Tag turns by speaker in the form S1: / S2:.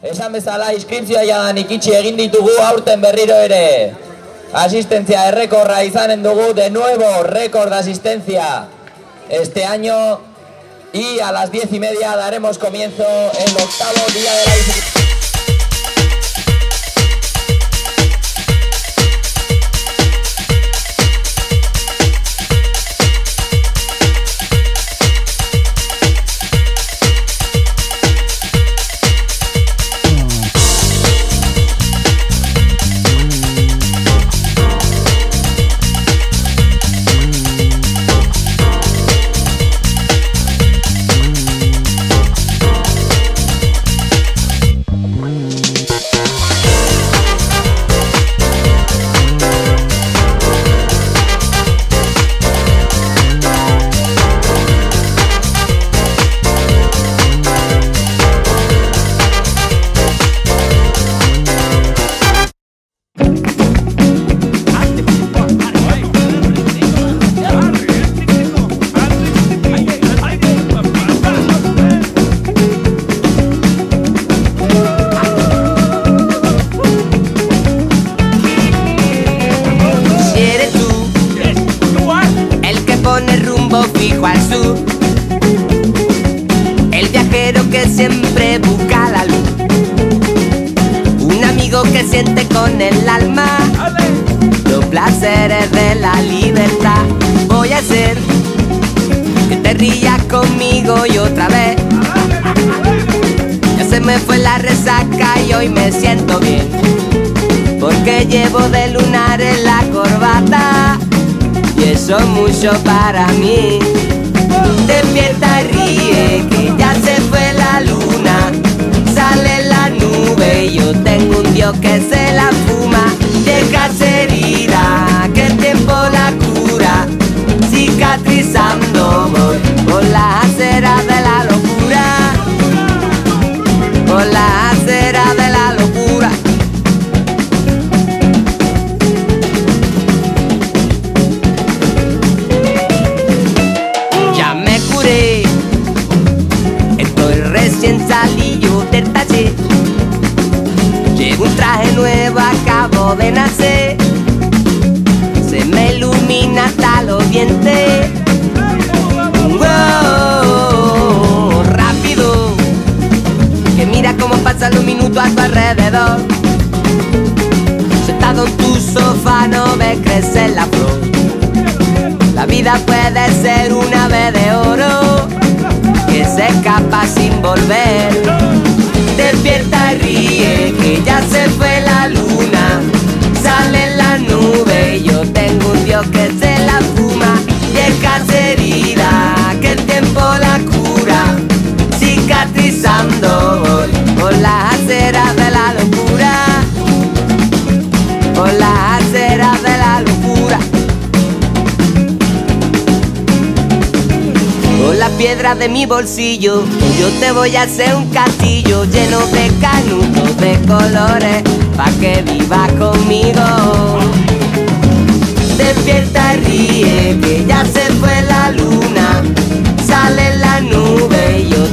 S1: Esan bezala, inskripzioa jadanik itxi egin ditugu aurten berriro ere. Asistentzia errekorra izanen dugu, de nuevo récord de asistencia este año. Y a las 10:30 daremos comienzo el 8º día de la inscripción.
S2: Fijo al sur, el viajero que siempre busca la luz, un amigo que siente con el alma los placeres de la libertad. Voy a hacer que te rías conmigo y otra vez. Ya se me fue la resaca y hoy me siento bien, porque llevo de lunar en la corbata y eso es mucho para mí. Despierta y ríe, que ya se fue la luna, sale la nube y yo tengo un Dios que se la fuma. Deja esa herida, que el tiempo la cura, cicatrizando voy por las aceras de la locura, por las aceras de la locura. Estoy recién salido del taller, llevo un traje nuevo, acabo de nacer, se me ilumina hasta los dientes. Wow, rápido, que mira cómo pasan los minutos a tu alrededor. Sentado en tu sofá no ves crecer la flor. La vida puede ser un ave de oro que se escapa sin volver. Despierta y ríe, que ya se fue la luna, sale la nube y yo tengo un Dios que se la fuma. Deja esa herida, que el tiempo la cura, cicatrizando voy por las aceras de la locura, por las aceras de la locura. Con las piedras de mi bolsillo yo te voy a hacer un castillo lleno de canutos de colores pa' que vivas conmigo. Despierta y ríe, que ya se fue la luna, sale la nube y yo